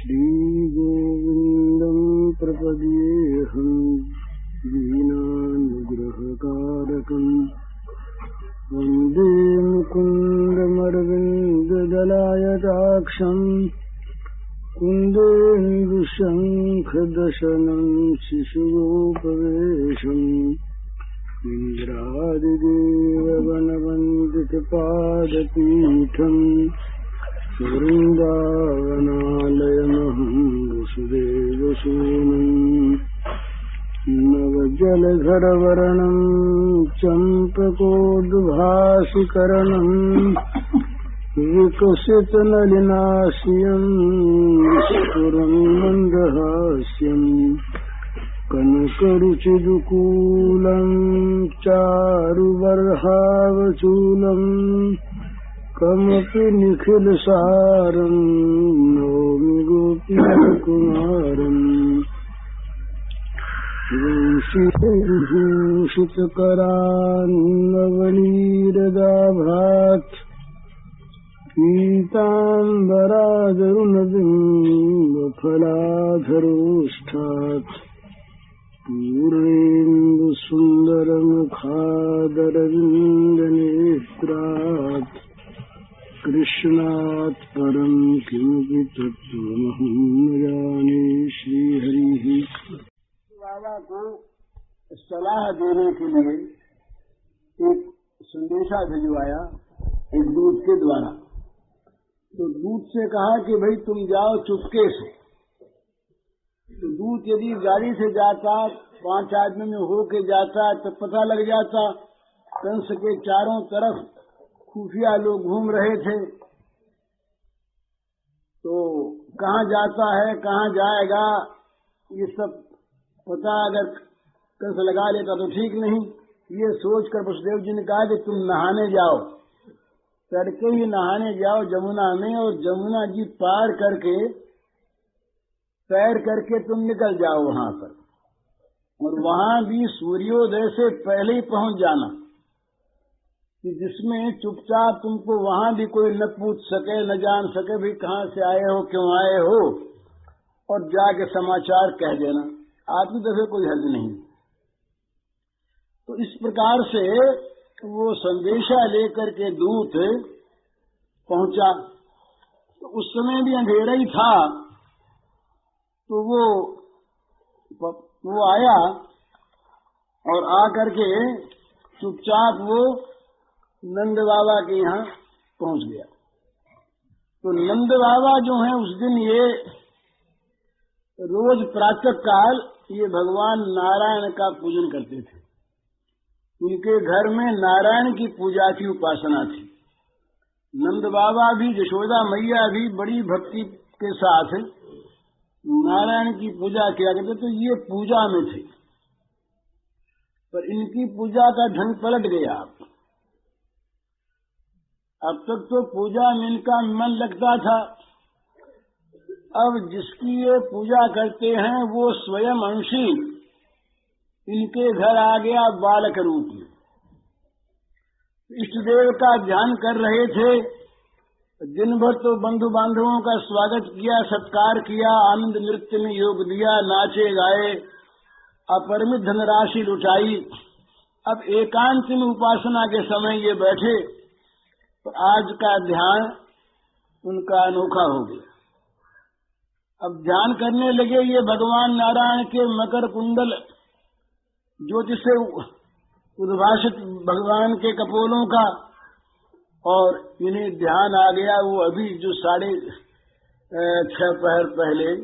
श्रीगोविन्दं प्रपद्येऽहं दीनानुग्रहकारकम् वन्दे मुकुन्दमरविन्ददलायताक्षम् कुन्देन्दुशङ्खदशनं शिशुगोपवेशम् इन्द्रादिदेववनवन्दितपादपीठम् वृन्दावनालयमहं वसुदेवसूनम् नवजलधरवर्णं चम्पकोद्भासिकरणं विकसितनलिनास्यं विस्फुरन् मन्दहास्यं कनकरुचिदुकूलं चारुबर्हावचूलम् कमपि निखिलसारं नौमि गोपीकुमारम् वंशीभूषितकरान्नवनीरदाभात् पीताम्बरादरुणबिम्बफलाधरोष्ठात् पूर्णेन्दुसुन्दरमुखादरविन्दनेत्रात् कृष्णात् परं किमपि तत्त्वमहं न जाने। श्रीहरिः बाबा को सलाह देने के लिए एक संदेशा भिजवाया एक दूत के द्वारा। तो दूत से कहा कि भाई तुम जाओ चुपके से। तो दूत यदि गाड़ी से जाता 5 आदमी में होके जाता तो पता लग जाता। कंस के चारों तरफ खुफिया लोग घूम रहे थे, तो कहाँ जाता है कहाँ जाएगा ये सब पता अगर कंस लगा लेता तो ठीक नहीं। ये सोचकर वसुदेव जी ने कहा कि तुम नहाने जाओ, तड़के ही नहाने जाओ जमुना में, और जमुना जी पार करके तैर करके तुम निकल जाओ वहां पर, और वहां भी सूर्योदय से पहले ही पहुंच जाना, कि जिसमें चुपचाप तुमको वहां भी कोई न पूछ सके न जान सके भाई कहाँ से आए हो क्यों आए हो, और जाके समाचार कह देना। आदमी तो कोई हर्ज नहीं। तो इस प्रकार से वो संदेशा लेकर के दूत पहुंचा। तो उस समय भी अंधेरा ही था। तो वो आया और आकर के चुपचाप वो नंद बाबा के यहाँ पहुंच गया। तो नंद बाबा जो हैं उस दिन ये रोज प्रातः काल ये भगवान नारायण का पूजन करते थे। उनके घर में नारायण की पूजा की उपासना थी। नंद बाबा भी यशोदा मैया भी बड़ी भक्ति के साथ नारायण की पूजा किया करते, तो ये पूजा में थे। पर इनकी पूजा का ढंग पलट गया। अब तक तो पूजा में इनका मन लगता था, अब जिसकी ये पूजा करते हैं वो स्वयं अंशी इनके घर आ गया बालक रूप में। इष्ट देव का ध्यान कर रहे थे। दिन भर तो बंधु बांधवों का स्वागत किया, सत्कार किया, आनंद नृत्य में योग दिया, नाचे गाए, अपरिमित धनराशि लुटाई। अब एकांत में उपासना के समय ये बैठे, तो आज का ध्यान उनका अनोखा हो गया। अब ध्यान करने लगे ये भगवान नारायण के मकर कुंडल ज्योति से उद्भाषित भगवान के कपोलों का, और इन्हें ध्यान आ गया वो अभी जो 6:30 पहर पहले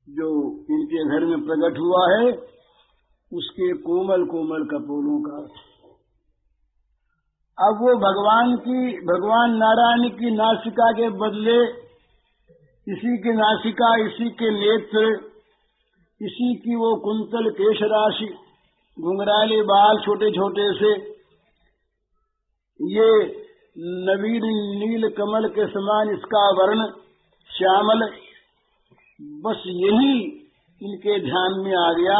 जो इनके घर में प्रकट हुआ है उसके कोमल कोमल कपोलों का। अब वो भगवान नारायण की नासिका के बदले इसी की नासिका, इसी के नेत्र, इसी की वो कुंतल केश राशि, घुंघराले बाल छोटे छोटे से, ये नवीन नील कमल के समान इसका वर्ण श्यामल, बस यही इनके ध्यान में आ गया।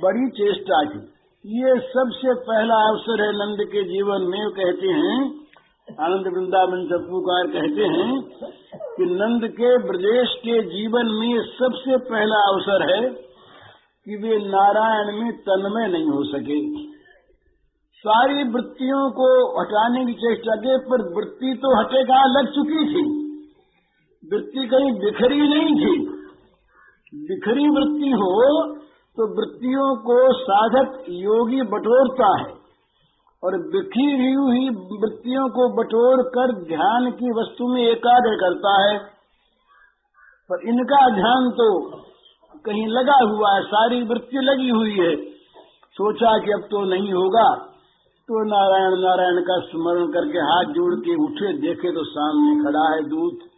बड़ी चेष्टा की। ये सबसे पहला अवसर है नंद के जीवन में। कहते हैं आनंद वृंदावन चप्पूकार कहते हैं कि नंद के ब्रजेश के जीवन में सबसे पहला अवसर है कि वे नारायण में तन्मय नहीं हो सके। सारी वृत्तियों को हटाने की चेष्टा के, पर वृत्ति तो हटे कहाँ, लग चुकी थी। वृत्ति कहीं बिखरी नहीं थी। बिखरी वृत्ति हो तो वृत्तियों को साधक योगी बटोरता है, और बिखरी हुई वृत्तियों को बटोर कर ध्यान की वस्तु में एकाग्र करता है। पर इनका ध्यान तो कहीं लगा हुआ है, सारी वृत्ति लगी हुई है। सोचा कि अब तो नहीं होगा, तो नारायण नारायण का स्मरण करके हाथ जोड़ के उठे, देखे तो सामने खड़ा है दूत,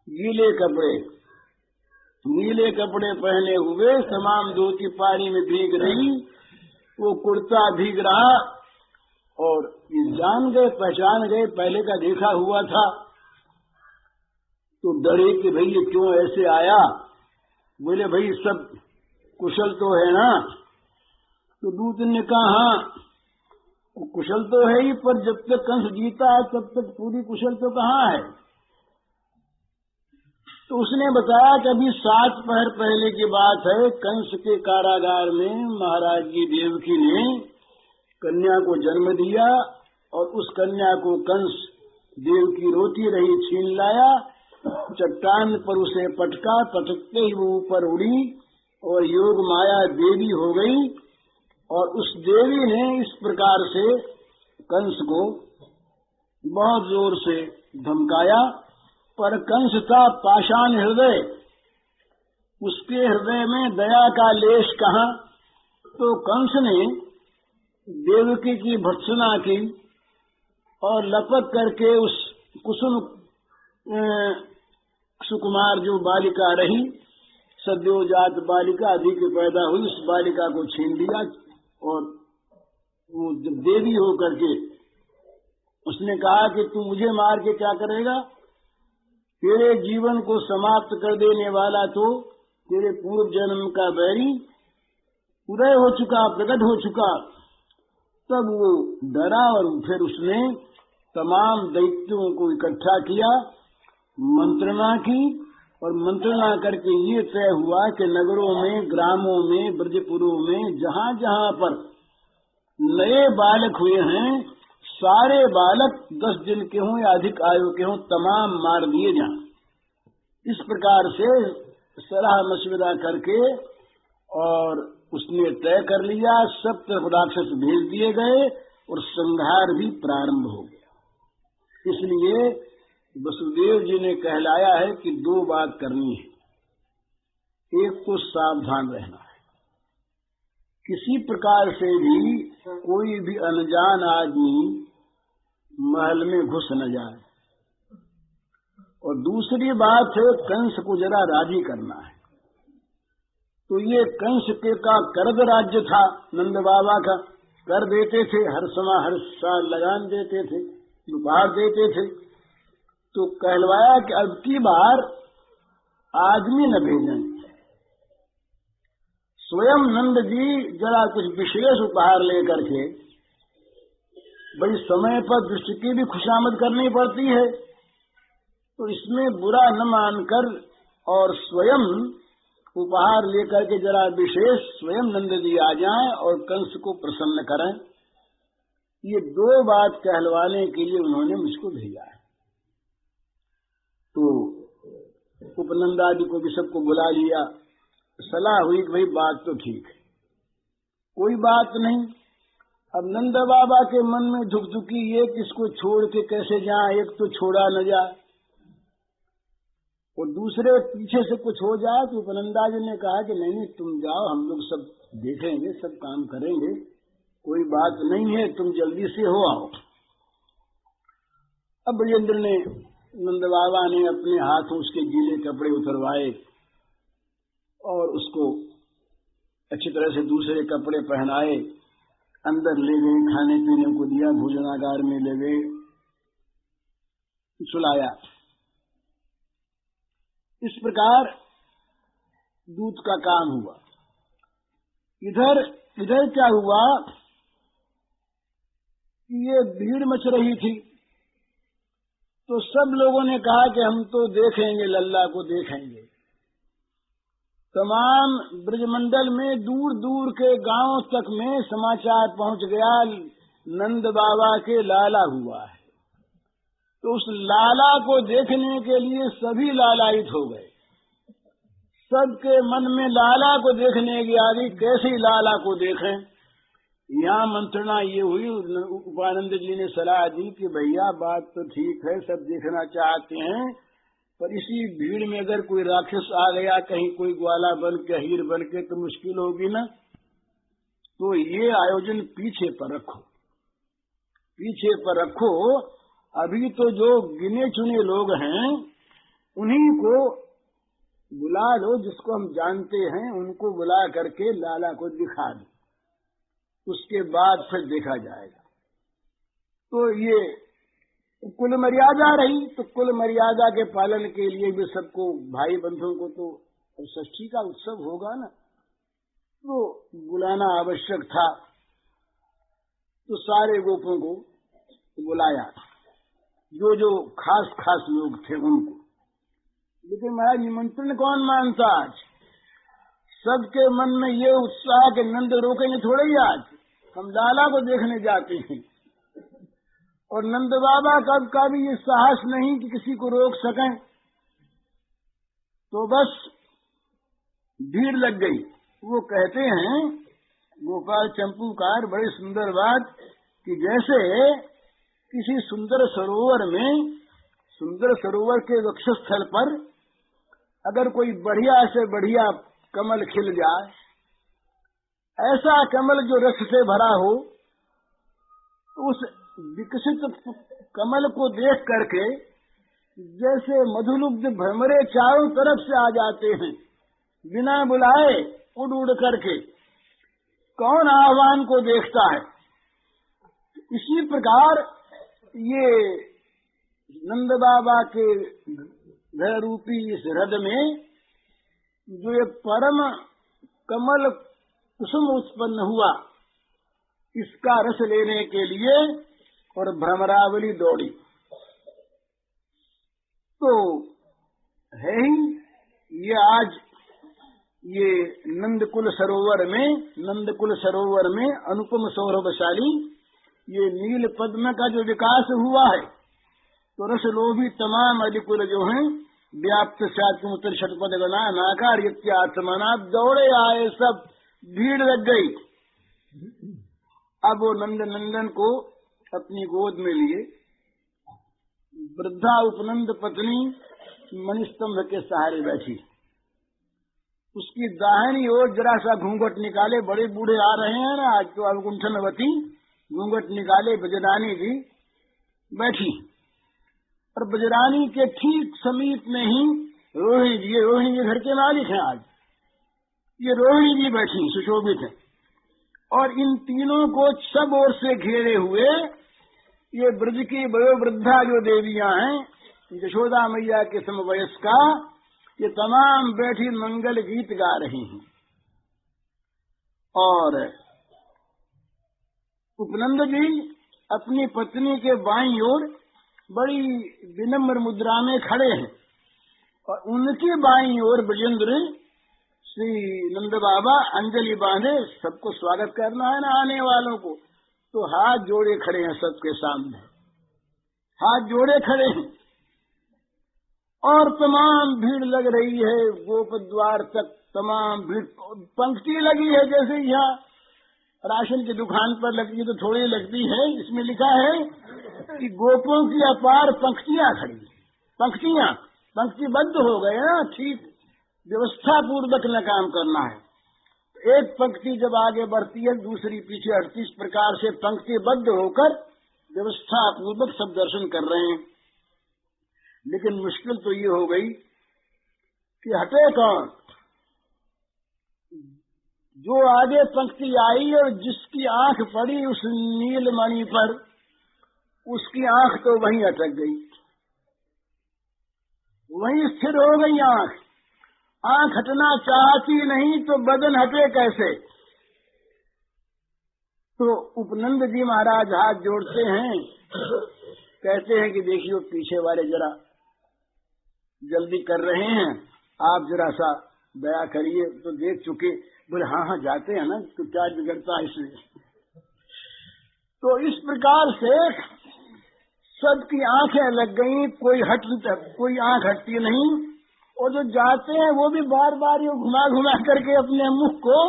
गीले कपड़े, नीले कपड़े पहने हुए, तमाम दूध की पानी में भीग रही, वो कुर्ता भीग रहा। और ये जान गए, पहचान गए, पहले का देखा हुआ था। तो डरे कि भाई ये क्यों ऐसे आया। बोले भाई सब कुशल तो है ना। तो दूत ने कहा हाँ कुशल तो है ही, पर जब तक कंस जीता है तब तक पूरी कुशल तो कहाँ है। तो उसने बताया कि अभी 7 पहर पहले की बात है, कंस के कारागार में महाराज जी देवकी ने कन्या को जन्म दिया, और उस कन्या को कंस देवकी रोती रही छीन लाया, चट्टान पर उसे पटका, पटकते ही वो ऊपर उड़ी और योग माया देवी हो गई। और उस देवी ने इस प्रकार से कंस को बहुत जोर से धमकाया। पर कंस था पाषाण हृदय, उसके हृदय में दया का लेश कहाँ। तो कंस ने देवकी की भर्त्सना की और लपक करके उस कुसुम सुकुमार जो बालिका रही, सद्योजात बालिका, अधिक पैदा हुई, उस बालिका को छीन लिया। और वो जब देवी हो करके उसने कहा कि तू मुझे मार के क्या करेगा, तेरे जीवन को समाप्त कर देने वाला तो तेरे पूर्व जन्म का बैरी उदय हो चुका, प्रकट हो चुका। तब वो डरा और फिर उसने तमाम दैत्यों को इकट्ठा किया, मंत्रणा की, और मंत्रणा करके ये तय हुआ कि नगरों में, ग्रामों में, ब्रजपुरों में जहाँ जहाँ पर नए बालक हुए हैं, सारे बालक 10 दिन के हों या अधिक आयु के हों, तमाम मार दिए जाएं। इस प्रकार से सलाह मशविरा करके और उसने तय कर लिया। सब तरफ राक्षस भेज दिए गए और संहार भी प्रारंभ हो गया। इसलिए वसुदेव जी ने कहलाया है कि 2 बात करनी है। एक तो सावधान रहना है, किसी प्रकार से भी कोई भी अनजान आदमी महल में घुस न जाए। और दूसरी बात है कंस को जरा राजी करना है। तो ये कंस के का कर्द राज्य था, नंद बाबा का कर देते थे, हर समय हर साल लगान देते थे, उपहार देते थे। तो कहलवाया कि अब की बार आदमी न भेजें, स्वयं नंद जी जरा कुछ विशेष उपहार लेकर के, भाई समय पर दृष्टि की भी खुशामद करनी पड़ती है, तो इसमें बुरा न मानकर और स्वयं उपहार लेकर के जरा विशेष स्वयं नंद जी आ जाएं और कंस को प्रसन्न करें। ये 2 बात कहलवाने के लिए उन्होंने मुझको भेजा है। तो उपनंदादि को भी सबको बुला लिया, सलाह हुई कि भाई बात तो ठीक है, कोई बात नहीं। अब नंद बाबा के मन में धुकधुकी ये कि इसको छोड़ के कैसे जाए, एक तो छोड़ा न जाए और दूसरे पीछे से कुछ हो जाए। तो उपनंदा जी ने कहा कि नहीं तुम जाओ, हम लोग सब देखेंगे, सब काम करेंगे, कोई बात नहीं है, तुम जल्दी से हो आओ। अब ब्रजेंद्र ने, नंद बाबा ने अपने हाथों उसके गीले कपड़े उतरवाए और उसको अच्छी तरह से दूसरे कपड़े पहनाए, अंदर ले गए, खाने पीने को दिया, भोजनागार में ले गए, सुलाया। इस प्रकार दूत का काम हुआ। इधर क्या हुआ कि ये भीड़ मच रही थी, तो सब लोगों ने कहा कि हम तो देखेंगे, लल्ला को देखेंगे। तमाम ब्रजमंडल में दूर दूर के गांवों तक में समाचार पहुंच गया, नंद बाबा के लाला हुआ है। तो उस लाला को देखने के लिए सभी लालायित हो गए। सबके मन में लाला को देखने की आ गई, कैसे लाला को देखें। यहाँ मंत्रणा ये हुई, उपानंद जी ने सलाह दी कि भैया बात तो ठीक है, सब देखना चाहते हैं, पर इसी भीड़ में अगर कोई राक्षस आ गया, कहीं कोई ग्वाला बन के, हीर बन के, तो मुश्किल होगी ना। तो ये आयोजन पीछे पर रखो, पीछे पर रखो। अभी तो जो गिने चुने लोग हैं उन्हीं को बुला लो, जिसको हम जानते हैं उनको बुला करके लाला को दिखा दो, उसके बाद फिर देखा जाएगा। तो ये कुल मर्यादा रही। तो कुल मर्यादा के पालन के लिए भी सबको, भाई बंधुओं को तो षष्ठी का उत्सव होगा ना, तो बुलाना आवश्यक था। तो सारे गोपों को बुलाया, जो जो खास खास लोग थे उनको। लेकिन महाराज निमंत्रण कौन मानता आज? सबके मन में ये उत्साह कि नंद रोकेंगे थोड़े ही, आज हम लाला को देखने जाते हैं। और नंद बाबा का भी ये साहस नहीं कि किसी को रोक सकें। तो बस भीड़ लग गई। वो कहते हैं गोपाल चंपूकार, बड़ी सुंदर बात, कि जैसे किसी सुंदर सरोवर में, सुंदर सरोवर के वक्षस्थल पर अगर कोई बढ़िया से बढ़िया कमल खिल जाए, ऐसा कमल जो रस से भरा हो, उस विकसित कमल को देख करके जैसे मधुलुब्ध भ्रमरे चारों तरफ से आ जाते हैं, बिना बुलाए उड़ उड़ करके। कौन आह्वान को देखता है? इसी प्रकार ये नंद बाबा के घर रूपी इस हृदय में जो ये परम कमल कुसुम उत्पन्न हुआ, इसका रस लेने के लिए और भ्रमरावली दौड़ी। तो है ही ये आज ये नंदकुल सरोवर में अनुपम सौरभशाली ये नील पद्म का जो विकास हुआ है, तो रसलोभी तमाम अधिकुल जो हैं व्याप्त सात्मुतर शतपद गना नाकार इत्यात्मना दौड़े आए, सब भीड़ लग गई। अब वो नंदन को अपनी गोद में लिए वृद्धा उपनंद पत्नी मणिस्तंभ के सहारे बैठी। उसकी दाहिनी ओर जरा सा घूंघट निकाले, बड़े बूढ़े आ रहे हैं ना आज, तो अब गुंठनवती घूंघट निकाले बजरानी जी बैठी। और बजरानी के ठीक समीप में ही रोहिणी जी, ये रोहिणी जी घर के मालिक हैं आज, ये रोहिणी जी बैठी सुशोभित है। और इन तीनों को सब ओर से घेरे हुए ये ब्रज की वयोवृद्धा जो देवियां हैं, यशोदा मैया के समवयस्का, ये तमाम बैठी मंगल गीत गा रही हैं। और उपनंद जी अपनी पत्नी के बाईं ओर बड़ी विनम्र मुद्रा में खड़े हैं, और उनकी बाईं ओर ब्रजेंद्र श्री नंद बाबा अंजलि बांधे, सबको स्वागत करना है ना आने वालों को, तो हाथ जोड़े खड़े हैं सबके सामने, हाथ जोड़े खड़े हैं। और तमाम भीड़ लग रही है गोप द्वार तक, तमाम भीड़, पंक्ति लगी है जैसे यहाँ राशन की दुकान पर लगती है तो थोड़ी लगती है। इसमें लिखा है कि गोपों की अपार पंक्तियां खड़ी, पंक्तिबद्ध हो गए ना, ठीक व्यवस्था पूर्वक न काम करना है। एक पंक्ति जब आगे बढ़ती है दूसरी पीछे हटती, इस प्रकार से पंक्तिबद्ध होकर व्यवस्था पूर्वक सब दर्शन कर रहे हैं। लेकिन मुश्किल तो ये हो गई कि हटे कौन? जो आगे पंक्ति आई और जिसकी आंख पड़ी उस नीलमणि पर, उसकी आंख तो वहीं अटक गई, वहीं स्थिर हो गई आंख। आंख हटना चाहती नहीं तो बदन हटे कैसे? तो उपनंद जी महाराज हाथ जोड़ते हैं कहते हैं कि देखिए पीछे वाले जरा जल्दी कर रहे हैं, आप जरा सा दया करिए। तो देख चुके, बोले हाँ हाँ जाते हैं ना, तो क्या बिगड़ता है इसलिए। तो इस प्रकार से सबकी आंखें लग गई, कोई आंख हटती नहीं। और जो जाते हैं वो भी बार बार ये घुमा घुमा करके अपने मुख को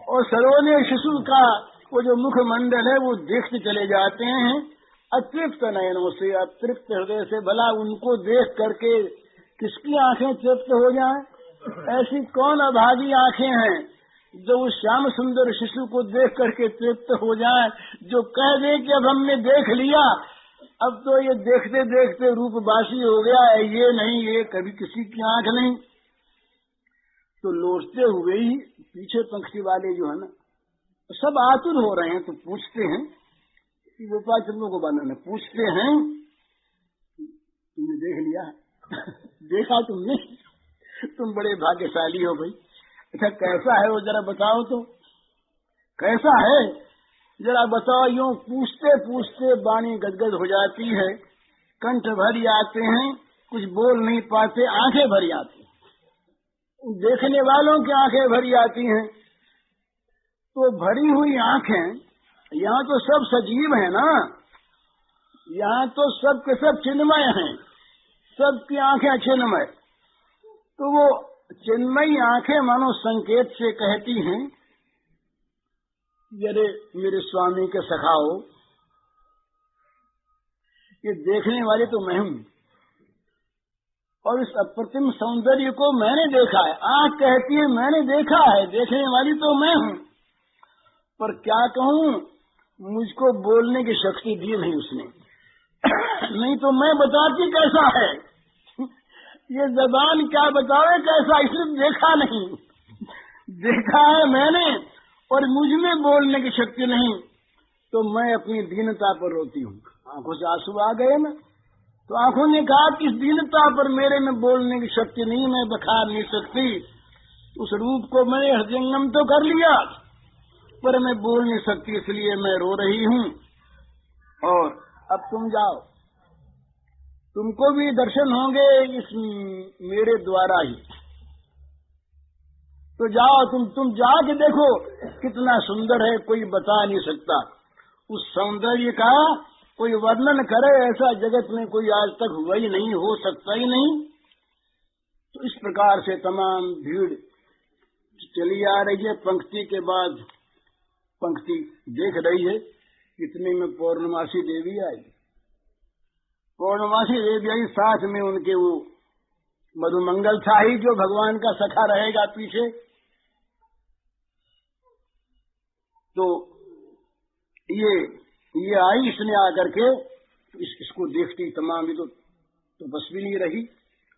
और सरोने शिशु का वो जो मुखमंडल है वो देखते चले जाते हैं अतृप्त नयनों से, अतृप्त हृदय से। भला उनको देख करके किसकी आंखें तृप्त हो जाएं? ऐसी कौन अभागी आंखें हैं जो उस श्याम सुंदर शिशु को देख करके तृप्त हो जाए, जो कह दे कि अब हमने देख लिया, अब तो ये देखते देखते रूप बासी हो गया है, ये नहीं, ये कभी किसी की आंख नहीं। तो लौटते हुए ही पीछे पंक्ति वाले जो है ना सब आतुर हो रहे हैं, तो पूछते हैं कि गोपाल चंद्र को बनाने पूछते हैं तुमने देख लिया? देखा तुमने? तुम बड़े भाग्यशाली हो भाई। अच्छा कैसा है वो जरा बताओ तो, कैसा है जरा बताओ। यूं पूछते पूछते वाणी गदगद हो जाती है, कंठ भर आते हैं, कुछ बोल नहीं पाते, आंखें भरी आती हैं, देखने वालों की आंखें भरी आती हैं। तो भरी हुई आंखें, यहाँ तो सब सजीव है ना, यहाँ तो सब के सब चिन्मय हैं, सबकी आंखें चिन्मय। तो वो चिन्मयी आंखें मानो संकेत से कहती हैं, अरे मेरे स्वामी के सखाओ, ये देखने वाली तो मैं हूँ और इस अप्रतिम सौंदर्य को मैंने देखा है। आंख कहती है मैंने देखा है, देखने वाली तो मैं हूँ, पर क्या कहूँ, मुझको बोलने की शक्ति दी नहीं उसने। नहीं तो मैं बताती कैसा है, ये जबान क्या बतावे कैसा, इसलिए देखा नहीं। देखा है मैंने और मुझ में बोलने की शक्ति नहीं, तो मैं अपनी दीनता पर रोती हूँ। आंखों से आंसू आ गए ना, तो आंखों ने कहा कि इस दीनता पर मेरे में बोलने की शक्ति नहीं, मैं बखार नहीं सकती। उस रूप को मैंने हृदयंगम तो कर लिया पर मैं बोल नहीं सकती, इसलिए मैं रो रही हूँ। और अब तुम जाओ, तुमको भी दर्शन होंगे इस मेरे द्वारा ही। तो जाओ तुम जाके देखो कितना सुंदर है, कोई बता नहीं सकता। उस सौंदर्य का कोई वर्णन करे ऐसा जगत में कोई आज तक हुआ ही नहीं, हो सकता ही नहीं। तो इस प्रकार से तमाम भीड़ चली आ रही है, पंक्ति के बाद पंक्ति देख रही है। इतने में पौर्णमासी देवी आई। पौर्णमासी देवी आई, साथ में उनके वो मधुमंगल था ही जो भगवान का सखा रहेगा पीछे। तो ये आई, इसने आकर के इसको देखती तमाम भी तो बस भी नहीं रही,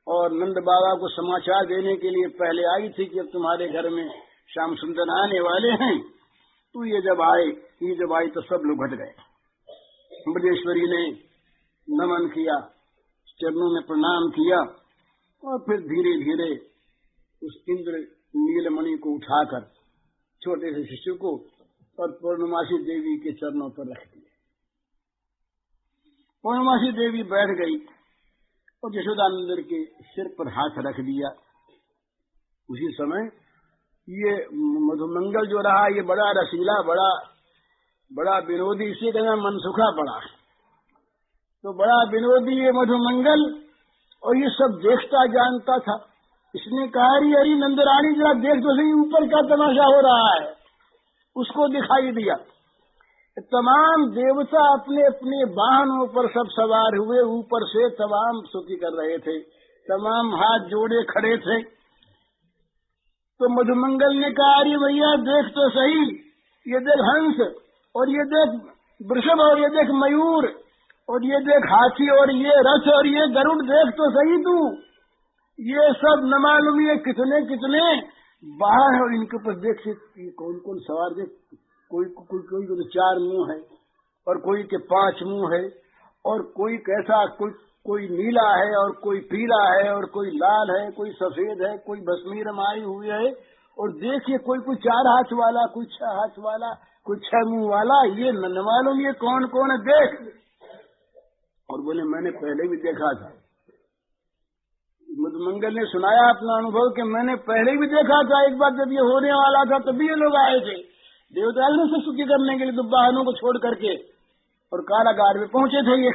और नंद बाबा को समाचार देने के लिए पहले आई थी कि अब तुम्हारे घर में श्याम सुंदर आने वाले हैं। तो ये जब आई तो सब लोग हट गए। ब्रजेश्वरी ने नमन किया, चरणों में प्रणाम किया और फिर धीरे धीरे उस इंद्र नीलमणि को उठाकर छोटे से शिशु को और पूर्णमासी देवी के चरणों पर रख दिया। पूर्णमासी देवी बैठ गई और यशोदानंद के सिर पर हाथ रख दिया। उसी समय ये मधुमंगल जो रहा, ये बड़ा रसीला, बड़ा विनोदी, इसी का नाम मनसुखा पड़ा। तो बड़ा विनोदी ये मधुमंगल, और ये सब देखता जानता था। इसने कहा अरे नंदरानी जरा देख तो सही ऊपर क्या तमाशा हो रहा है। उसको दिखाई दिया, तमाम देवता अपने अपने वाहनों पर सब सवार हुए, ऊपर से तमाम स्तुति कर रहे थे, तमाम हाथ जोड़े खड़े थे। तो मधुमंगल ने कहा अरे भैया देख तो सही, ये देख हंस, और ये देख वृषभ, और ये देख मयूर, और ये देख हाथी, और ये रथ, और ये गरुड़, देख तो सही तू। ये सब न मालूम ये कितने कितने बाहर है, और इनके ऊपर देख कौन कौन सवार। देख कोई तो 4 मुंह है, और कोई के 5 मुंह है, और कोई कैसा, कोई नीला है, और कोई पीला है, और कोई लाल है, कोई सफेद है, कोई भस्मी रमाई हुई है। और देखिए कोई 4 हाथ वाला, कोई 6 हाथ वाला, कोई 6 मुंह वाला। ये न मालूम ये कौन कौन है। देख और बोले मैंने पहले भी देखा था। मधुमंगल ने सुनाया अपना अनुभव कि मैंने पहले भी देखा था, एक बार जब ये होने वाला था तभी ये लोग आए थे देवता से स्तुति करने के लिए, तो वाहनों को छोड़ करके और कारागार में पहुंचे थे ये।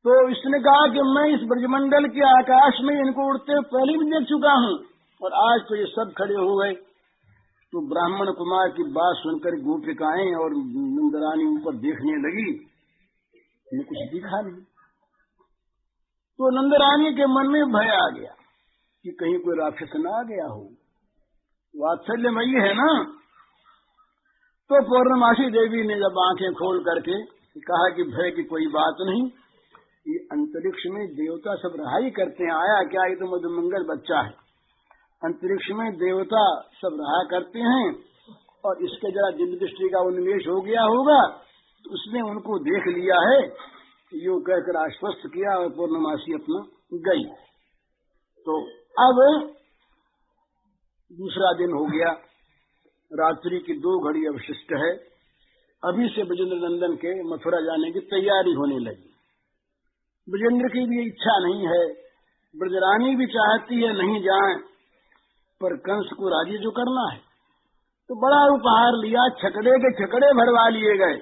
तो इसने कहा कि मैं इस ब्रजमंडल के आकाश में इनको उड़ते पहले भी देख चुका हूँ, और आज तो ये सब खड़े हो गए। तो ब्राह्मण कुमार की बात सुनकर गोपिकाएं और नंदरानी ऊपर देखने लगी, ये कुछ दिखा नहीं। तो नंदरानी के मन में भय आ गया कि कहीं कोई राक्षस न आ गया हो, वात्सल्यमयी है ना। तो पौर्णमासी देवी ने जब आंखें खोल करके कहा कि भय की कोई बात नहीं, ये अंतरिक्ष में देवता सब रहाई करते हैं, आया क्या, ये तो मधुमंगल बच्चा है। अंतरिक्ष में देवता सब रहा करते हैं, और इसके जरा दिव्य दृष्टि का उन्मेष हो गया होगा, तो उसने उनको देख लिया है, यो कहकर आश्वस्त किया और पूर्णमासी अपना गई। तो अब दूसरा दिन हो गया, रात्रि की 2 घड़ी अवशिष्ट है। अभी से ब्रजेंद्र नंदन के मथुरा जाने की तैयारी होने लगी। ब्रजेंद्र की भी इच्छा नहीं है, ब्रजरानी भी चाहती है नहीं जाए, पर कंस को राजी जो करना है। तो बड़ा उपहार लिया, छकड़े के छकड़े भरवा लिए गए।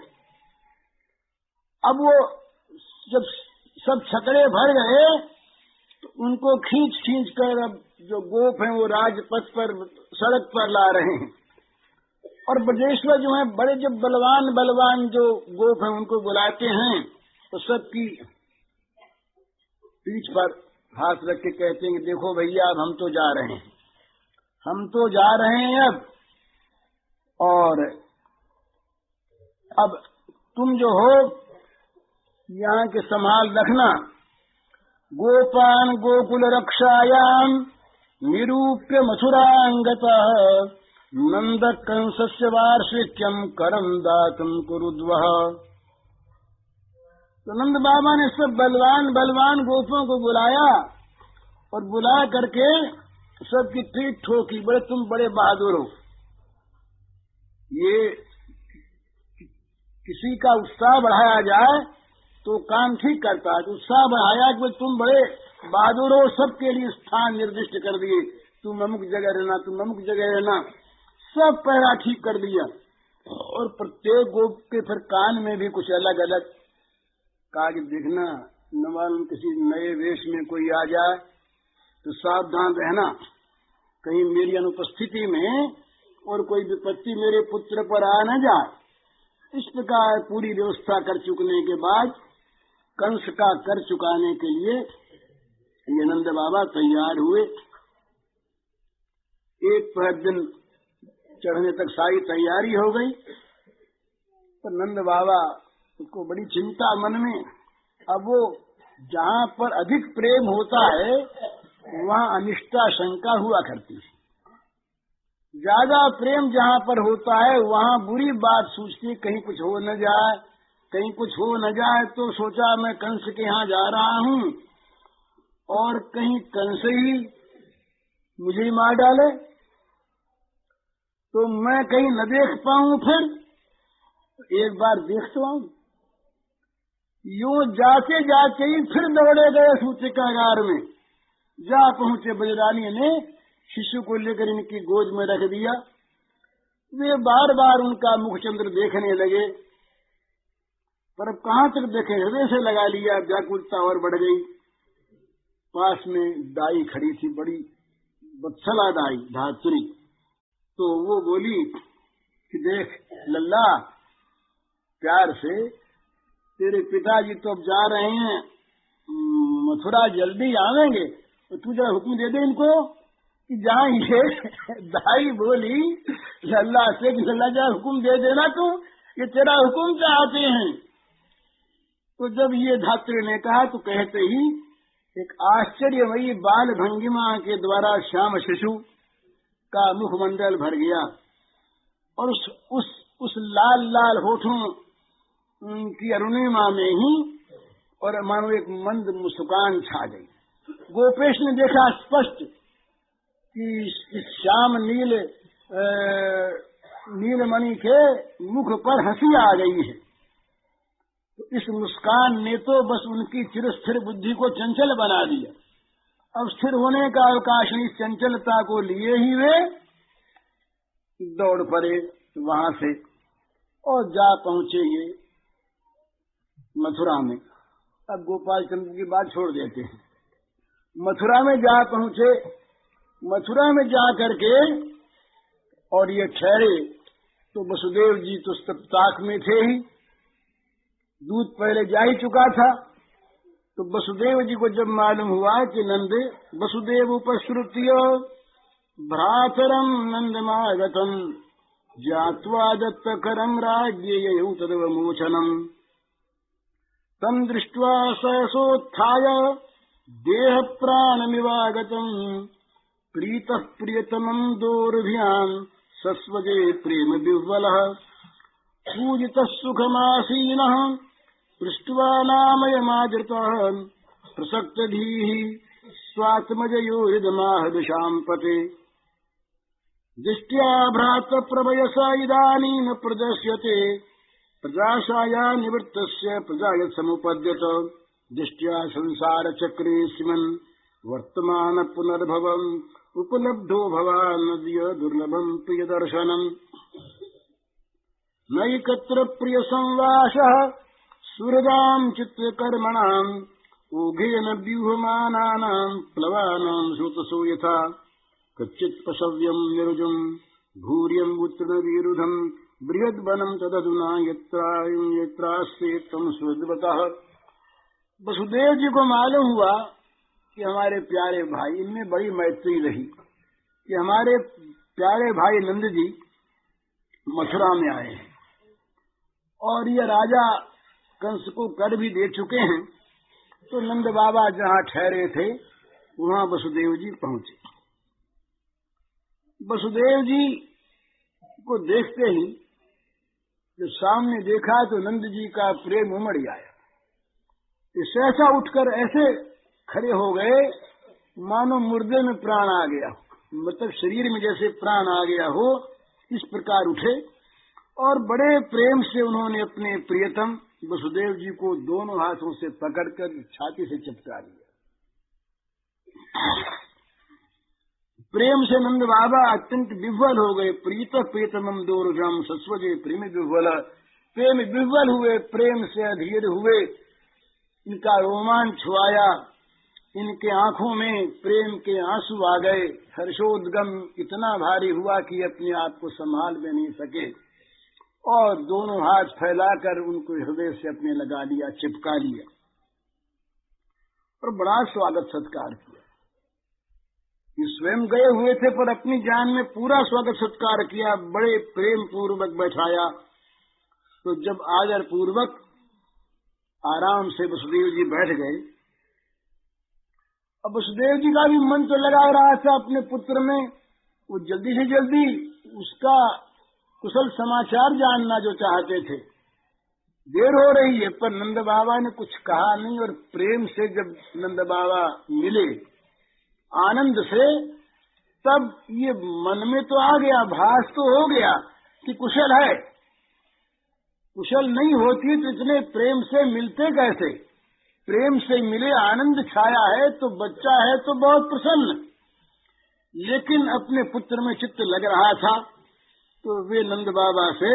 अब वो जब सब छकड़े भर गए तो उनको खींच खींच कर अब जो गोप हैं वो राजपथ पर, सड़क पर ला रहे हैं, और ब्रजेश्वर जो है बड़े जो बलवान बलवान जो गोप हैं उनको बुलाते हैं, तो सबकी पीठ पर हाथ रख के कहते हैं कि देखो भैया अब हम तो जा रहे हैं, हम तो जा रहे हैं अब तुम जो हो यहाँ के संभाल रखना। गोपान गोकुल रक्षायाम निरूप्य मथुरांगतः नंद कंसस्य वार्षिक्यम करम दातुम कुरुद्वः। तो नंद बाबा ने सब बलवान बलवान गोपों को बुलाया, और बुला करके सबकी पीठ ठोकी, बड़े तुम बड़े बहादुर हो। ये किसी का उत्साह बढ़ाया जाए तो काम ठीक करता है। तो उत्साह बढ़ाया कि तुम बड़े बहादुर हो, सबके लिए स्थान निर्दिष्ट कर दिए, तुम अमुक जगह रहना, तुम अमुक जगह रहना, सब पहरा ठीक कर दिया। और प्रत्येक गोप के फिर कान में भी कुछ अलग अलग कहा कि देखना, न मालूम किसी नए वेश में कोई आ जाए तो सावधान रहना, कहीं मेरी अनुपस्थिति में और कोई विपत्ति मेरे पुत्र पर आ न जाए। इस प्रकार पूरी व्यवस्था कर चुकने के बाद कंस का कर चुकाने के लिए ये नंद बाबा तैयार हुए। एक पहर दिन चढ़ने तक सारी तैयारी हो गई, पर नंद बाबा उसको बड़ी चिंता मन में। अब वो जहाँ पर अधिक प्रेम होता है वहाँ अनिष्टा शंका हुआ करती है, ज्यादा प्रेम जहाँ पर होता है वहाँ बुरी बात सूझती, कहीं कुछ हो न जाए, कहीं कुछ हो न जाए। तो सोचा मैं कंस के यहाँ जा रहा हूँ और कहीं कंस ही मुझे ही मार डाले तो मैं कहीं न देख पाऊं। फिर एक बार देख तो आऊं। यूं जाते जाते ही फिर दौड़े गए सूतिकागार में, जा पहुंचे। बजरानी ने शिशु को लेकर इनकी गोद में रख दिया। वे बार बार उनका मुखचंद्र देखने लगे, पर अब कहाँ तक देखे, हृदय से लगा लिया। व्याकुलता और बढ़ गई। पास में दाई खड़ी थी, बड़ी बत्सला दाई धात्री। तो वो बोली कि देख लल्ला, प्यार से, तेरे पिताजी तो अब जा रहे हैं मथुरा, जल्दी आवेंगे, तो तू जरा हुक्म दे दे इनको कि जहाँ ये दाई बोली लल्ला से कि लल्ला जरा हुक्म दे देना, तू ये तेरा हुक्म चाहते हैं। तो जब ये धात्री ने कहा तो कहते ही एक आश्चर्यमयी बाल भंगिमा के द्वारा श्याम शिशु का मुखमंडल भर गया, और उस लाल लाल होठों की अरुणिमा में ही और मानो एक मंद मुस्कान छा गई। गोपेश ने देखा स्पष्ट कि इस श्याम नीलमणि के मुख पर हंसी आ गई है। तो इस मुस्कान ने तो बस उनकी चिरस्थिर बुद्धि को चंचल बना दिया। अब स्थिर होने का अवकाश नहीं, चंचलता को लिए ही वे दौड़ पड़े वहां से और जा पहुंचे ये मथुरा में। अब गोपाल चंद्र की बात छोड़ देते हैं। मथुरा में जा पहुंचे, मथुरा में जा करके और ये ठहरे तो वसुदेव जी तो सप्ताह में थे ही, दूध पहले जा ही चुका था। तो वसुदेव जी को जब मालूम हुआ कि नंद वसुदेव उपश्रुत्य भ्रातरम नंदमागतम ज्ञात्वा दत्तकरम राज्ञेयौ तदवमोचनम तम दृष्ट्वा सहसोत्थाय देह प्राणमिवागतम प्रीतः प्रियतमं दोर्भ्याम् सस्वजे प्रेम विह्वलः पूजितः सुखमासीनः पृष्ट्वा नामयमादृतः प्रसक्तधीः स्वात्मजयो हृदमाहदशाम् पते दृष्ट्या भ्रातप्रभयसा इदानीं प्रदर्श्यते प्रजाशाया निवृत्तस्य प्रजाय समुपद्यत दृष्ट्या संसारचक्रेऽस्मिन् वर्तमान पुनर्भवम् उपलब्धो भवानद्य दुर्लभम् प्रियदर्शनम् नैकत्र प्रियसंवासः सुहृदाम् चित्तकर्मणाम् ऊघेन व्यूहमानानाम् प्लवानाम् श्रुतसो यथा कच्चित् पशव्यम् निरुजम् भूर्यम् उत्तरवीरुधम् बृहद्वनम् तदधुना यत्रास्ते तम् सुहृद्वतः। वसुदेव जी को मालूम हुआ कि हमारे प्यारे भाई, इनमें बड़ी मैत्री रही कि हमारे प्यारे भाई नंद जी मथुरा में आए हैं और ये राजा कंस को कर भी दे चुके हैं। तो नंद बाबा जहाँ ठहरे थे वहाँ वसुदेव जी पहुंचे। वसुदेव जी को देखते ही जो सामने देखा तो नंद जी का प्रेम उमड़ आया। सहसा उठकर ऐसे खड़े हो गए मानो मुर्दे में प्राण आ गया, मतलब शरीर में जैसे प्राण आ गया हो, इस प्रकार उठे और बड़े प्रेम से उन्होंने अपने प्रियतम वसुदेव जी को दोनों हाथों से पकड़कर छाती से चिपका लिया। प्रेम से नंद बाबा अत्यंत विह्वल हो गए। प्रीत प्रीतमम दोर्जम सस्वजे प्रेम विह्वल, प्रेम विह्वल हुए, प्रेम से अधीर हुए, इनका रोमांच छुआया, इनके आंखों में प्रेम के आंसू आ गए। हर्षोद्गम इतना भारी हुआ कि अपने आप को संभाल भी नहीं सके और दोनों हाथ फैलाकर उनको हृदय से अपने लगा लिया, चिपका लिया और बड़ा स्वागत सत्कार किया। ये स्वयं गए हुए थे पर अपनी जान में पूरा स्वागत सत्कार किया, बड़े प्रेम पूर्वक बैठाया। तो जब आदर पूर्वक आराम से वसुदेव जी बैठ गए, अब वसुदेव जी का भी मन तो लगा रहा था अपने पुत्र में, वो जल्दी से जल्दी उसका कुशल समाचार जानना जो चाहते थे। देर हो रही है पर नंद बाबा ने कुछ कहा नहीं और प्रेम से जब नंद बाबा मिले आनंद से, तब ये मन में तो आ गया, भास तो हो गया कि कुशल है। कुशल नहीं होती तो इतने प्रेम से मिलते कैसे? प्रेम से मिले, आनंद छाया है तो बच्चा है तो बहुत प्रसन्न, लेकिन अपने पुत्र में चित्त लग रहा था। तो वे नंद बाबा से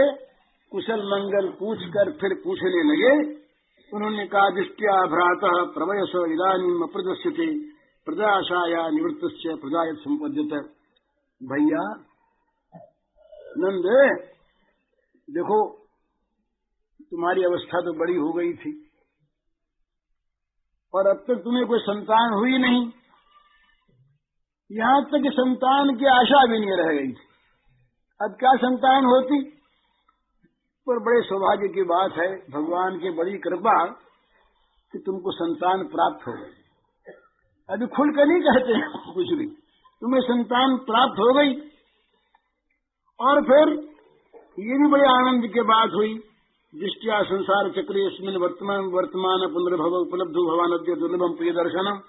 कुशल मंगल पूछकर फिर पूछने लगे। उन्होंने कहा दृष्ट्या भ्रातः प्रवयस इदानीम प्रदर्श्यते प्रजाशाया निवृत्तस्य प्रजायत संपद्यते। भैया नंद देखो, तुम्हारी अवस्था तो बड़ी हो गई थी और अब तक तुम्हें कोई संतान हुई नहीं, यहाँ तक कि संतान की आशा भी नहीं रह गई थी। अब क्या संतान होती? पर बड़े सौभाग्य की बात है, भगवान की बड़ी कृपा कि तुमको संतान प्राप्त हो गई। अभी खुलकर नहीं कहते कुछ भी, तुम्हें संतान प्राप्त हो गई। और फिर ये भी बड़े आनंद की बात हुई, दृष्टिया संसार चक्रे अस्मिन् वर्तमान पुनर्भव उपलब्धो भवानद्य दुर्लभम प्रिय दर्शनम।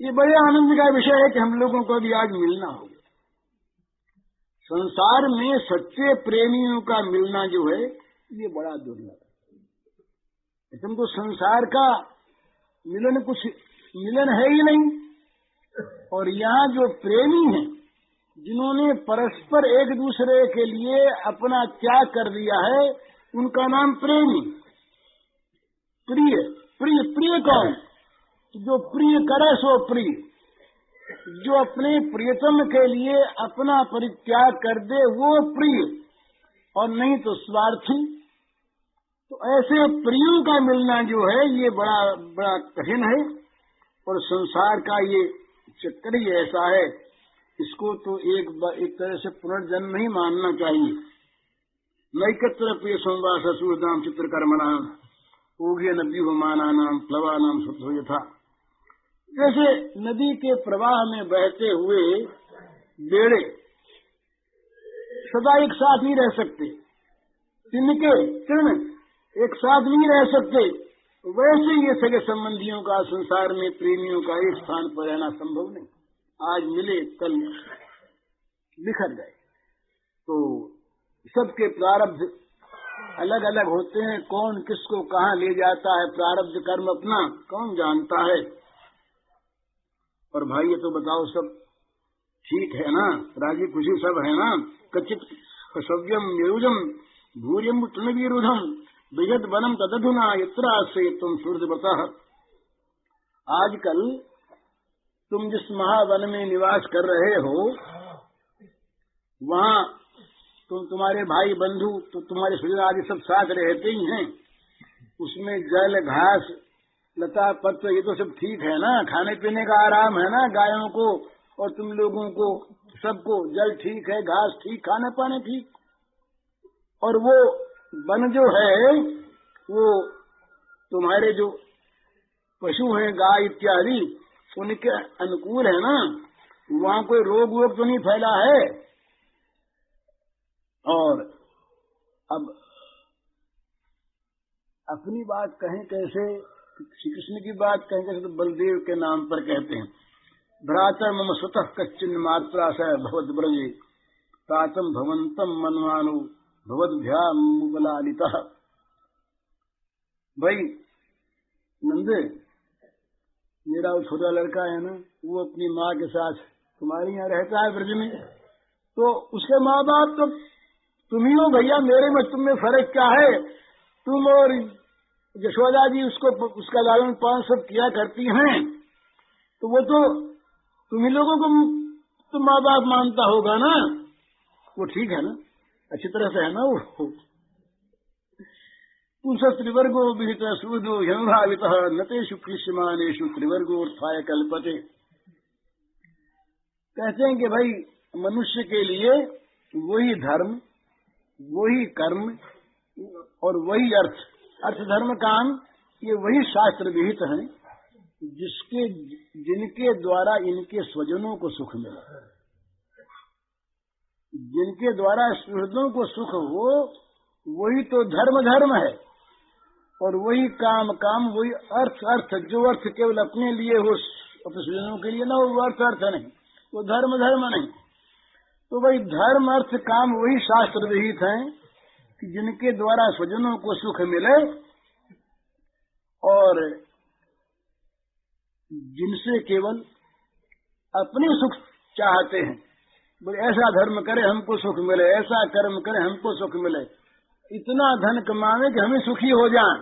ये बड़े आनंद का विषय है कि हम लोगों को भी आज मिलना होगा। संसार में सच्चे प्रेमियों का मिलना जो है ये बड़ा दुर्लभ है। तुमको संसार का मिलन है ही नहीं। और यहाँ जो प्रेमी हैं, जिन्होंने परस्पर एक दूसरे के लिए अपना त्याग कर दिया है, उनका नाम प्रेमी। प्रिय प्रिय प्रिय कौन? जो प्रिय करे सो प्रिय, जो अपने प्रियतम के लिए अपना परित्याग कर दे वो प्रिय, और नहीं तो स्वार्थी। तो ऐसे प्रियों का मिलना जो है ये बड़ा बड़ा कठिन है। और संसार का ये चक्कर ही ऐसा है, इसको तो एक तरह से पुनर्जन्म ही मानना चाहिए। नैकत्र प्रिय संवास सूरदाम चित्रकर्मणाम ओघ्य नव्यूहमाना नाम प्लवा नाम शुद्ध यथा। जैसे नदी के प्रवाह में बहते हुए बेड़े सदा एक साथ नहीं रह सकते, तिनके तिन एक साथ नहीं रह सकते, वैसे ये सगे संबंधियों का संसार में प्रेमियों का एक स्थान पर रहना संभव नहीं। आज मिले कल बिखर गए। तो सबके प्रारब्ध अलग अलग होते हैं, कौन किसको कहाँ ले जाता है, प्रारब्ध कर्म अपना कौन जानता है। और भाई ये तो बताओ सब ठीक है ना, राजी खुशी सब है ना। कचित सव्यम निरुजम भूरियम तृणवीरुधम विगत वनम तदधुना यत्र से तुम सूर्य बता। आजकल तुम जिस महावन में निवास कर रहे हो, वहाँ तुम्हारे भाई बंधु तो तुम्हारे स्वजन आदि सब साथ रहते ही हैं। उसमें जल घास लता पत्र ये तो सब ठीक है ना, खाने पीने का आराम है ना गायों को और तुम लोगों को सबको। जल ठीक है, घास ठीक, खाने पाने ठीक। और वो वन जो है वो तुम्हारे जो पशु हैं गाय इत्यादि उनके अनुकूल है ना, वहाँ कोई रोग वोग तो नहीं फैला है। और अब अपनी बात कहें कैसे, श्री कृष्ण की बात कहें कैसे, तो बलदेव के नाम पर कहते हैं। भ्रातर मम स्वतः कच्चिन मात्रा स भवद ब्रजे तातम भवंतम मनवानु भवद्भ्याम मुबलालितः। भाई नंद, मेरा वो छोटा लड़का है ना, वो अपनी माँ के साथ तुम्हारे यहाँ रहता है ब्रज में, तो उसके माँ बाप तो तुम ही हो भैया, मेरे में तुम में फर्क क्या है। तुम और यशोदा जी उसका लालन पालन सब किया करती हैं, तो वो तो तुम ही लोगों को तो माँ बाप मानता होगा ना। वो ठीक है ना, अच्छी तरह से है ना वो। पुंस त्रिवर्गो विहित सूदो यमभावित नतेषु कृष्यमानेषु त्रिवर्गोत्थाय कल्पते। कहते हैं कि भाई मनुष्य के लिए वही धर्म, वही कर्म और वही अर्थ धर्म काम, ये वही शास्त्र विहित हैं जिनके द्वारा इनके स्वजनों को सुख मिले, जिनके द्वारा स्वजनों को सुख हो, वही तो धर्म है। और वही काम वही अर्थ जो अर्थ केवल अपने लिए हो, अपने स्वजनों के लिए ना हो, वो अर्थ नहीं, वो धर्म नहीं। तो वही धर्म अर्थ काम वही शास्त्र विहित हैं कि जिनके द्वारा स्वजनों को सुख मिले और जिनसे केवल अपने सुख चाहते हैं। बोले ऐसा धर्म करे हमको सुख मिले, ऐसा कर्म करे हमको सुख मिले, इतना धन कमावे कि हमें सुखी हो जाए।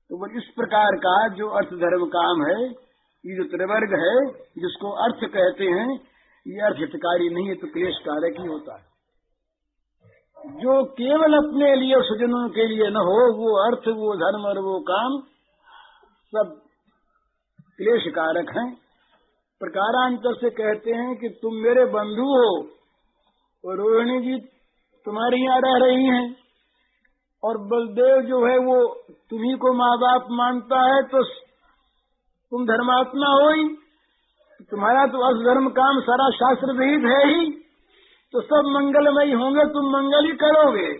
तो वो इस प्रकार का जो अर्थ धर्म काम है, ये जो त्रिवर्ग है जिसको अर्थ कहते हैं, ये अर्थ हितकारी नहीं है, तो क्लेश कारक ही होता है। जो केवल अपने लिए स्वजनों के लिए न हो, वो अर्थ, वो धर्म और वो काम सब क्लेश कारक हैं। प्रकारांतर से कहते हैं कि तुम मेरे बंधु हो और रोहिणी जी तुम्हारे यहाँ रह रही हैं, और बलदेव जो है वो तुम्ही को माँ बाप मानता है, तो तुम धर्मात्मा हो ही, तुम्हारा तो अर्थ धर्म काम सारा शास्त्र विहित है ही, तो सब मंगलमयी होंगे, तुम मंगल ही करोगे।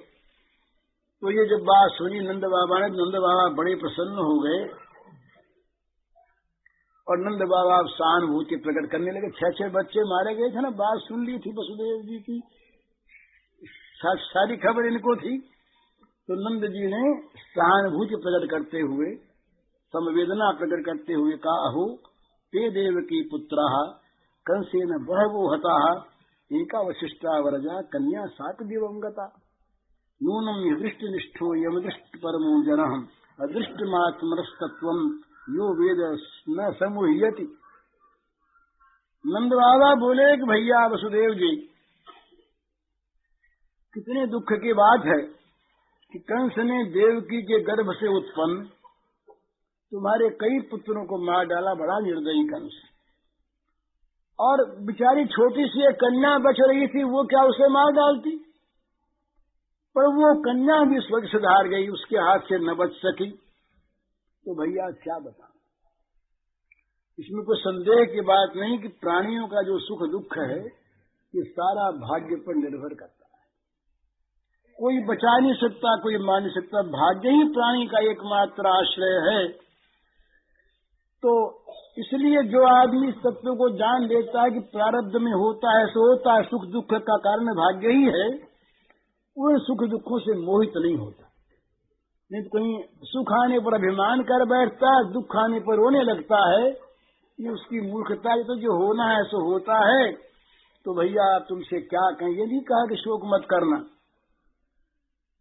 तो ये जब बात सुनी नंद बाबा ने, नंद बाबा बड़े प्रसन्न हो गए और नंद बाबा सहानुभूति प्रकट करने लगे। 6 बच्चे मारे गए थे ना, बात सुन ली थी वसुदेव जी की, सारी खबर इनको थी। तो नंद जी ने सहानुभूति प्रकट करते हुए, संवेदना प्रकट करते हुए कहा, अहो ते देवकी पुत्रः कंसेन बहवो हताः एका वशिष्ठा वरजा कन्या सात दिवं गता नूनम दृष्टिनिष्ठो यमदृष्टि परमो जनः अदृष्टमात्मरस्तत्वं यो वेद न समुह्यति। नंद बाबा बोले कि भैया वसुदेव जी, कितने दुख की बात है कि कंस ने देवकी के गर्भ से उत्पन्न तुम्हारे कई पुत्रों को मार डाला। बड़ा निर्दयी कंस। और बेचारी छोटी सी एक कन्या बच रही थी, वो क्या उसे मार डालती? पर वो कन्या भी स्वर्ग से धार गई, उसके हाथ से न बच सकी। तो भैया क्या बता, इसमें कोई संदेह की बात नहीं कि प्राणियों का जो सुख दुख है ये सारा भाग्य पर निर्भर करता है। कोई बचा नहीं सकता, कोई मार नहीं सकता। भाग्य ही प्राणी का एकमात्र आश्रय है। तो इसलिए जो आदमी इस तत्व को जान लेता है कि प्रारब्ध में होता है सो होता है, सुख दुख का कारण भाग्य ही है, वो सुख दुखों से मोहित नहीं होता। नहीं तो कहीं सुख आने पर अभिमान कर बैठता है, दुख आने पर रोने लगता है। ये उसकी मूर्खता है। तो जो होना है सो होता है। तो भैया तुमसे क्या कहें, ये नहीं कहा कि शोक मत करना।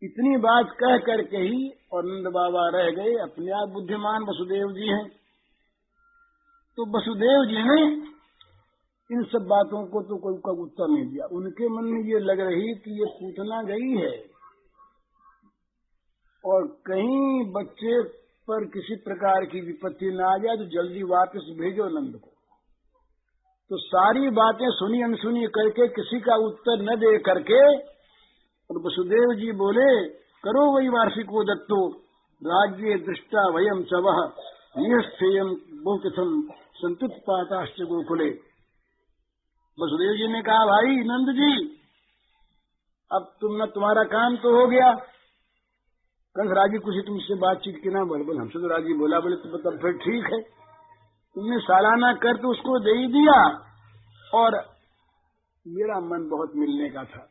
इतनी बात कह करके ही और नंद बाबा रह गए। अपने आप बुद्धिमान वसुदेव जी हैं। तो वसुदेव जी ने इन सब बातों को तो कोई का उत्तर नहीं दिया। उनके मन में ये लग रही कि ये पूतना गई है और कहीं बच्चे पर किसी प्रकार की विपत्ति न आ जाए तो जल्दी वापस भेजो नंद को। तो सारी बातें सुनी अनसुनी करके, किसी का उत्तर न दे करके, और वसुदेव जी बोले, करो वही वार्षिको दत्तो राज्य दृष्टा वयम चवह निहस्थेयम बहुकथम संतुत्पाताश्च गोकुले। वसुदेव जी ने कहा, भाई नंद जी, अब तुम्हारा काम तो हो गया। कंस राजी कुछ तुमसे बातचीत की ना बोल, हमसे तो राजी बोला। बोले तो तब फिर ठीक है, तुमने सालाना कर तो उसको दे ही दिया और मेरा मन बहुत मिलने का था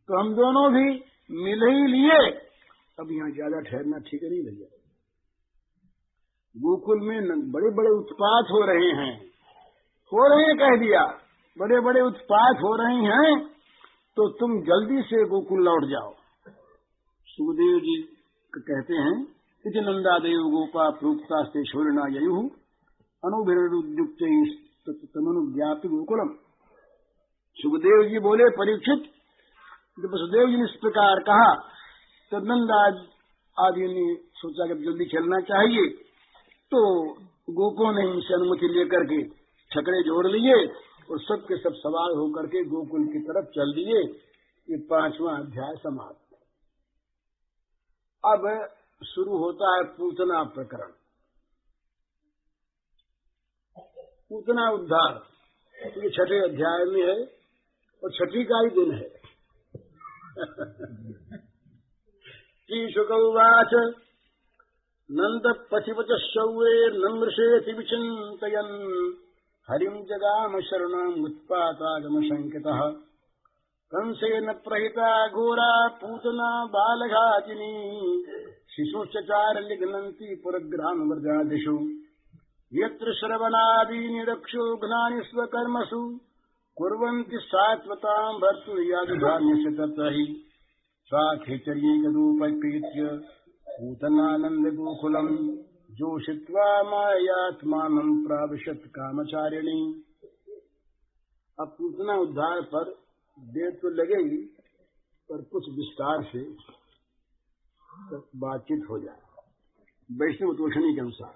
तो हम दोनों भी मिल ही लिए। अब यहाँ ज्यादा ठहरना ठीक नहीं भैया। गोकुल में बड़े बड़े उत्पात हो रहे हैं, कह दिया, बड़े बड़े उत्पात हो रहे हैं, तो तुम जल्दी से गोकुल लौट जाओ। सुखदेव जी कहते हैं, इति नंदादेव गोपा प्रोक्ता से छोड़ना ययु अनुभिरुक्त तमनुज्ञात गोकुलम। सुखदेव जी बोले, परीक्षित, जब वसुदेव जी ने इस प्रकार कहा तो नंदा आदि ने सोचा कि जल्दी चलना चाहिए। तो गोपों ने इनसे अनुमति लेकर के छकड़े जोड़ लिए और सबके सब सवार होकर के गोकुल की तरफ चल दिए। ये 5वां अध्याय समाप्त। अब शुरू होता है पूतना प्रकरण, पूतना उद्धार। ये 6ठे अध्याय में है और 6ठी का ही दिन है। श्रीशुकौवाच नंद पथिवच शौवे नमृषेति विचिन्तयन् हरिं जगाम शरणम् उत्पातागम शंकितः कंसेन प्रहिता घोरा पूतना बालघातिनी शिशुश्चार लिघ्नन्ति पुरग्राम वर्गादिषु यत्र श्रवणादीनि रक्षो घ्नानि स्वकर्मसु कुर्वन्ति सात्वतां भर्तुर्यादुधान्यस्य तत्र हि साखेचर्यैकदूपैप्रीत्य पूतनानंद गोकुलम जोषित्वा मायात्मानं प्राविशत कामचारिणी। अब पूतना उद्धार पर देर तो लगेगी, पर कुछ विस्तार से बातचीत हो जाए वैष्णव तोषणी के अनुसार।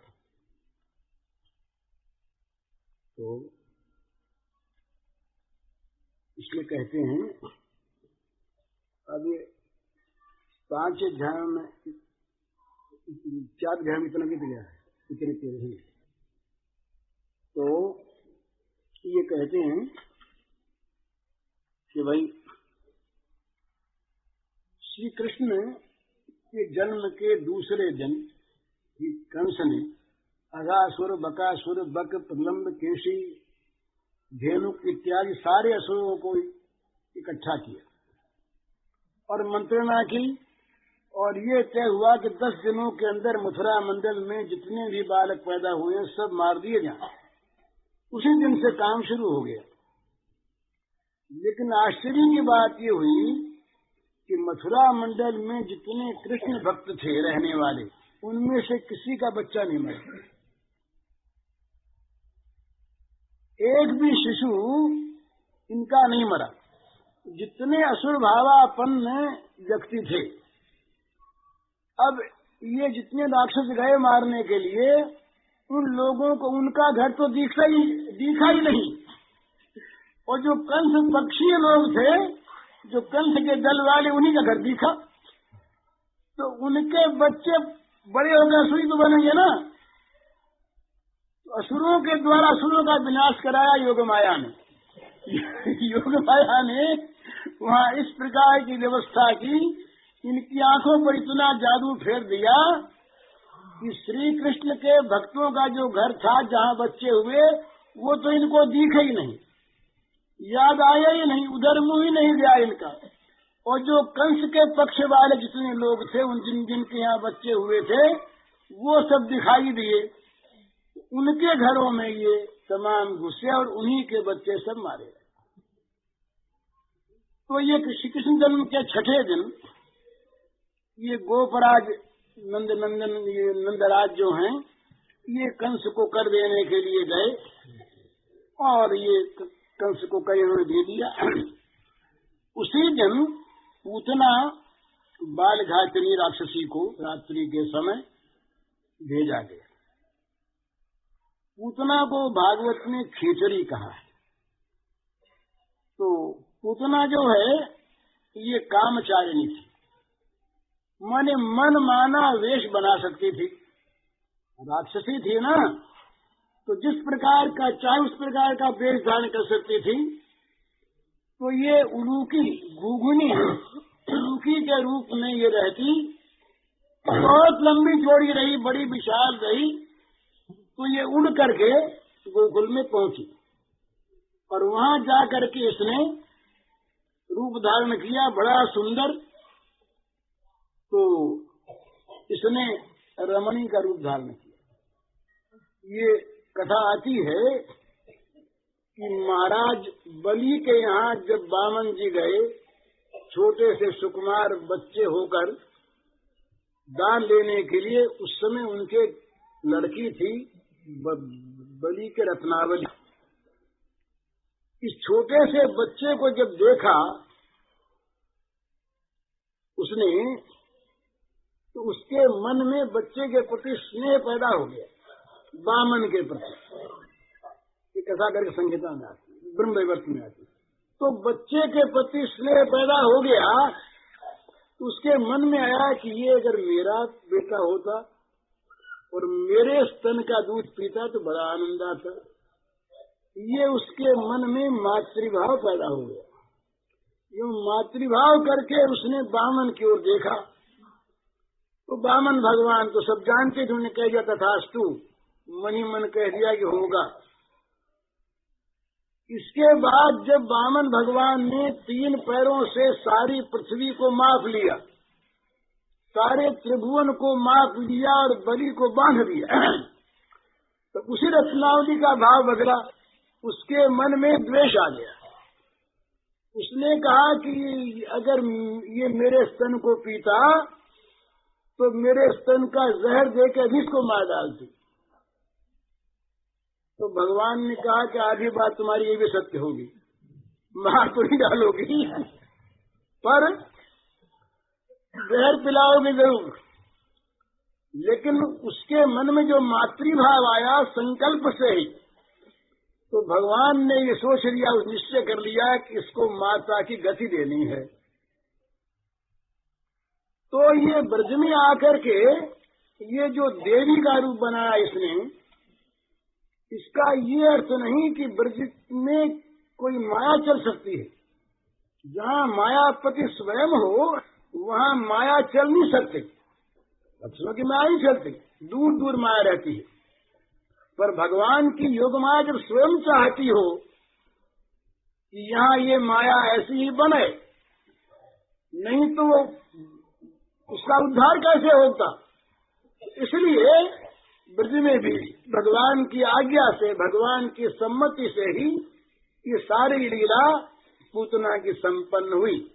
तो इसलिए कहते हैं, अब ये 5 अध्यायों में 4 अध्याय में इतना बीत गया है, इतने के रहे। तो ये कहते हैं कि भाई श्री कृष्ण के जन्म के दूसरे दिन कंस ने अघासुर, बकासुर, बक, प्रलंब, केशी, धेनुक इत्यादि सारे असुरों को इकट्ठा किया और मंत्रणा की और ये तय हुआ कि 10 दिनों के अंदर मथुरा मंडल में जितने भी बालक पैदा हुए सब मार दिए जाएं। उसी दिन से काम शुरू हो गया। लेकिन आश्चर्य की बात ये हुई कि मथुरा मंडल में जितने कृष्ण भक्त थे रहने वाले, उनमें से किसी का बच्चा नहीं मरा। एक भी शिशु इनका नहीं मरा। जितने असुर भावापन्न व्यक्ति थे, अब ये जितने राक्षस गए मारने के लिए, उन लोगों को उनका घर तो दिखा ही नहीं। और जो कंस पक्षीय लोग थे, जो कंस के दल वाले, उन्हीं का घर दिखा। तो उनके बच्चे बड़े होकर असुरी तो बनेंगे ना। तो असुरों के द्वारा असुरों का विनाश कराया योग माया ने। योग माया ने वहाँ इस प्रकार की व्यवस्था की, इनकी आंखों पर इतना जादू फेर दिया कि श्री कृष्ण के भक्तों का जो घर था, जहाँ बच्चे हुए, वो तो इनको दिखे ही नहीं, याद आया ही नहीं, उधर मुंह ही नहीं गया इनका। और जो कंस के पक्ष वाले जितने लोग थे, उन जिनके यहाँ बच्चे हुए थे, वो सब दिखाई दिए। उनके घरों में ये तमाम घुसे और उन्हीं के बच्चे सब मारे। तो ये श्री कृष्ण जन्म के छठे दिन ये गोपराज नंदनंदन, ये नंदराज जो हैं, ये कंस को कर देने के लिए गए और ये कंस को कई उन्होंने दे दिया। उसी दिन पूतना बालघाटिनी राक्षसी को रात्रि के समय भेजा गया। पूतना को भागवत ने खीचड़ी कहा है। तो पूतना जो है ये कामचारिणी थी, माने मन माना वेश बना सकती थी। राक्षसी थी ना, तो जिस प्रकार का चाहे उस प्रकार का वेश धारण कर सकती थी। तो ये उलूकी घुघुनी उलूकी के रूप में ये रहती, बहुत लंबी चौड़ी रही, बड़ी विशाल रही। तो ये उड़ करके गोकुल में पहुंची और वहां जाकर के इसने रूप धारण किया, बड़ा सुंदर। तो इसने रमणी का रूप धारण किया। ये कथा आती है कि महाराज बलि के यहाँ जब वामन जी गए, छोटे से सुकुमार बच्चे होकर दान लेने के लिए, उस समय उनके लड़की थी बलि के रत्नावली। इस छोटे से बच्चे को जब देखा उसने, तो उसके मन में बच्चे के प्रति स्नेह पैदा हो गया, वामन के प्रति। ये कथा करके संहिता में आती, ब्रह्मवैवर्त में आती। तो बच्चे के प्रति स्नेह पैदा हो गया, तो उसके मन में आया कि ये अगर मेरा बेटा होता और मेरे स्तन का दूध पीता तो बड़ा आनंद आता। ये उसके मन में मातृभाव पैदा हो गया। ये मातृभाव करके उसने वामन की ओर देखा। तो वामन भगवान तो सब जानते थे, उन्हें कह दिया तथास्तु, मन ही मन कह दिया कि होगा। इसके बाद जब वामन भगवान ने 3 पैरों से सारी पृथ्वी को माप लिया, सारे त्रिभुवन को माप लिया और बलि को बांध दिया, तो उसी रत्नावली का भाव बदला, उसके मन में द्वेष आ गया। उसने कहा कि अगर ये मेरे स्तन को पीता तो मेरे स्तन का जहर देकर भी इसको मार डालती। तो भगवान ने कहा कि आधी बात तुम्हारी ये भी सत्य होगी, मार तो नहीं डालोगी पर जहर पिलाओगे जरूर। लेकिन उसके मन में जो मातृभाव आया संकल्प से ही, तो भगवान ने ये सोच लिया, निश्चय कर लिया कि इसको माता की गति देनी है। तो ये ब्रज में आकर के ये जो देवी का रूप बनाया इसने, इसका ये अर्थ नहीं कि ब्रज में कोई माया चल सकती है। जहाँ मायापति स्वयं हो वहाँ माया चल नहीं सकती, लक्ष्मण की माया नहीं चलती, दूर दूर माया रहती है। पर भगवान की योग माया जब स्वयं चाहती हो कि यहाँ ये माया ऐसी ही बने, नहीं तो उसका उद्धार कैसे होता। इसलिए ब्रज में भी भगवान की आज्ञा से, भगवान की सम्मति से ही ये सारी लीला पूतना की संपन्न हुई।